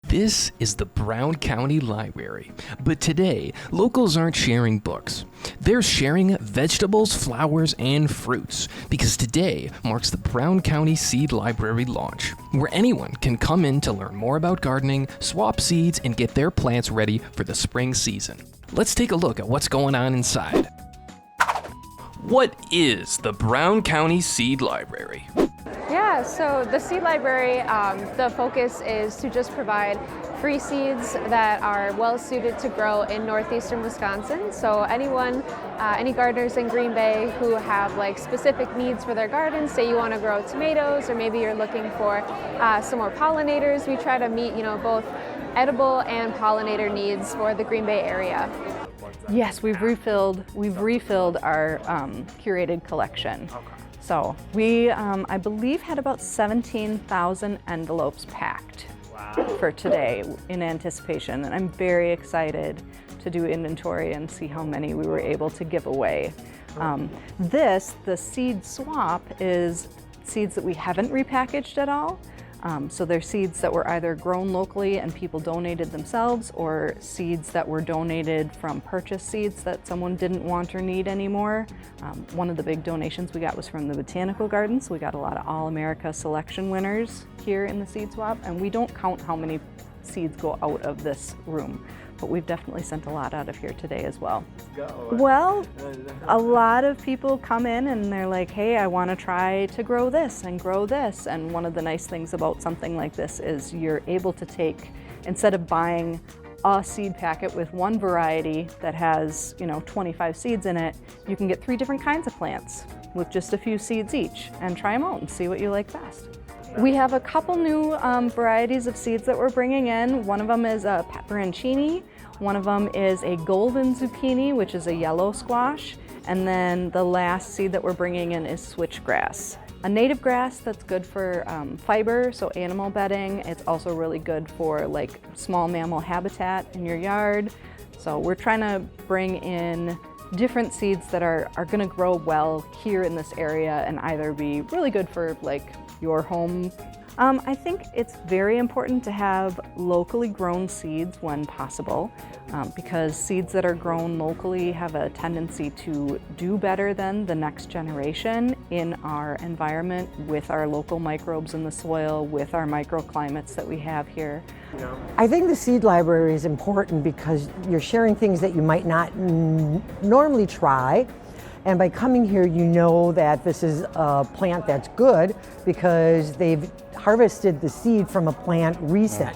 This is the Brown County Library, but today, locals aren't sharing books. They're sharing vegetables, flowers, and fruits, because today marks the Brown County Seed Library launch, where anyone can come in to learn more about gardening, swap seeds, and get their plants ready for the spring season. Let's take a look at what's going on inside. What is the Brown County Seed Library? Yeah, so the seed library, the focus is to just provide free seeds that are well suited to grow in northeastern Wisconsin. So anyone, any gardeners in Green Bay who have like specific needs for their gardens, say you want to grow tomatoes, or maybe you're looking for some more pollinators, we try to meet, both edible and pollinator needs for the Green Bay area. Yes, we've refilled our curated collection. So we, I believe, had about 17,000 envelopes packed for today in anticipation. And I'm very excited to do inventory and see how many we were able to give away. The seed swap, is seeds that we haven't repackaged at all. So they're seeds that were either grown locally and people donated themselves, or seeds that were donated from purchased seeds that someone didn't want or need anymore. One of the big donations we got was from the botanical gardens. We got a lot of All-America selection winners here in the seed swap, and we don't count how many seeds go out of this room, but we've definitely sent a lot out of here today as well. Well, a lot of people come in and they're like, hey, I want to try to grow this and grow this. And one of the nice things about something like this is you're able to take, instead of buying a seed packet with one variety that has 25 seeds in it, you can get 3 different kinds of plants with just a few seeds each and try them out and see what you like best. We have a couple new varieties of seeds that we're bringing in. One of them is a peperoncini. One of them is a golden zucchini, which is a yellow squash. And then the last seed that we're bringing in is switchgrass, a native grass that's good for fiber, so animal bedding. It's also really good for like small mammal habitat in your yard. So we're trying to bring in different seeds that are going to grow well here in this area and either be really good for like your home. I think it's very important to have locally grown seeds when possible, because seeds that are grown locally have a tendency to do better than the next generation in our environment, with our local microbes in the soil, with our microclimates that we have here. I think the seed library is important because you're sharing things that you might not normally try. And by coming here, you know that this is a plant that's good because they've harvested the seed from a plant recent.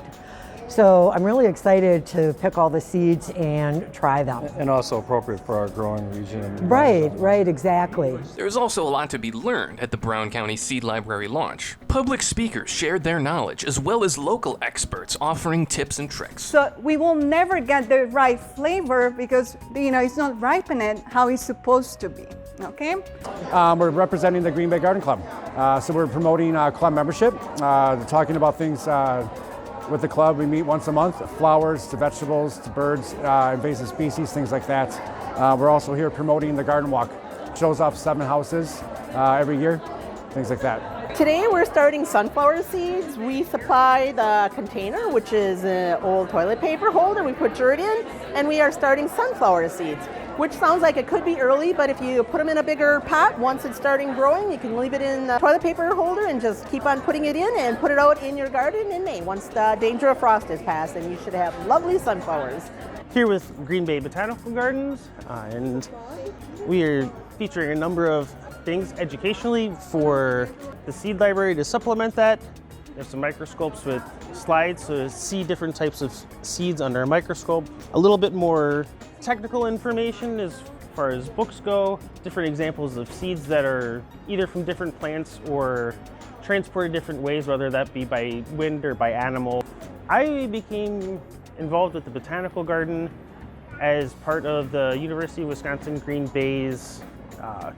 So I'm really excited to pick all the seeds and try them. And also appropriate for our growing region. Right, exactly. There's also a lot to be learned at the Brown County Seed Library launch. Public speakers shared their knowledge, as well as local experts offering tips and tricks. So we will never get the right flavor because it's not ripened how it's supposed to be. Okay. We're representing the Green Bay Garden Club. So we're promoting club membership, talking about things with the club. We meet once a month, flowers to vegetables to birds, invasive species, things like that. We're also here promoting the garden walk. Shows off 7 houses every year, things like that. Today we're starting sunflower seeds. We supply the container, which is an old toilet paper holder. We put dirt in, and we are starting sunflower seeds, which sounds like it could be early, but if you put them in a bigger pot, once it's starting growing, you can leave it in the toilet paper holder and just keep on putting it in and put it out in your garden in May. Once the danger of frost is past, and you should have lovely sunflowers. Here with Green Bay Botanical Gardens, and we are featuring a number of things educationally for the seed library to supplement that. There's some microscopes with slides to see different types of seeds under a microscope. A little bit more technical information as far as books go, different examples of seeds that are either from different plants or transported different ways, whether that be by wind or by animal. I became involved with the Botanical Garden as part of the University of Wisconsin Green Bay's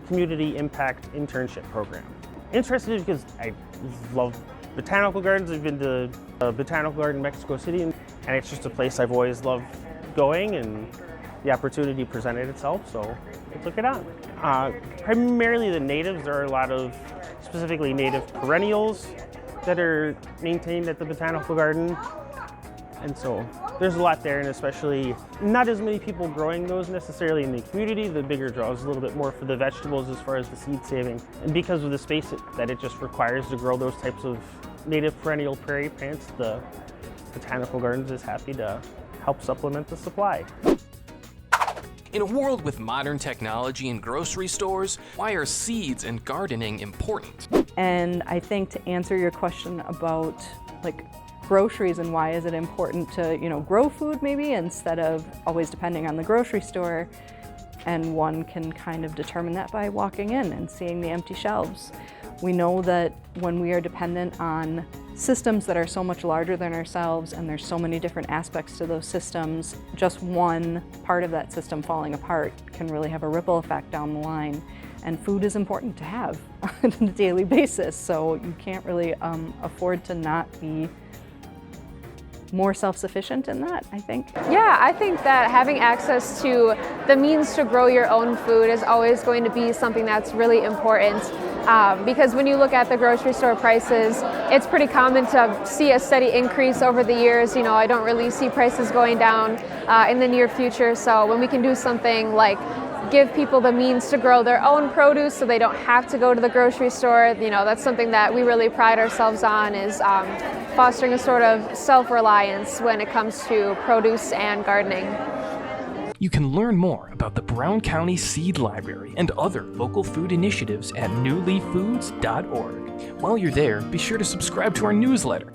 Community Impact Internship Program. Interested because I love botanical gardens. I've been to a botanical garden in Mexico City, and it's just a place I've always loved going, and the opportunity presented itself, so I took it on. Primarily the natives. There are a lot of specifically native perennials that are maintained at the Botanical Garden. And so there's a lot there, and especially not as many people growing those necessarily in the community. The bigger draw is a little bit more for the vegetables as far as the seed saving. And because of the space that it just requires to grow those types of native perennial prairie plants, the Botanical Gardens is happy to help supplement the supply. In a world with modern technology and grocery stores, why are seeds and gardening important? And I think to answer your question about like groceries and why is it important to, grow food maybe instead of always depending on the grocery store, and one can kind of determine that by walking in and seeing the empty shelves. We know that when we are dependent on systems that are so much larger than ourselves, and there's so many different aspects to those systems, just one part of that system falling apart can really have a ripple effect down the line. And food is important to have on a daily basis, so you can't really afford to not be more self-sufficient in that, I think. Yeah, I think that having access to the means to grow your own food is always going to be something that's really important. Because when you look at the grocery store prices, it's pretty common to see a steady increase over the years. I don't really see prices going down in the near future. So when we can do something like give people the means to grow their own produce so they don't have to go to the grocery store, that's something that we really pride ourselves on, is fostering a sort of self-reliance when it comes to produce and gardening. You can learn more about the Brown County Seed Library and other local food initiatives at newleaffoods.org. While you're there, be sure to subscribe to our newsletter.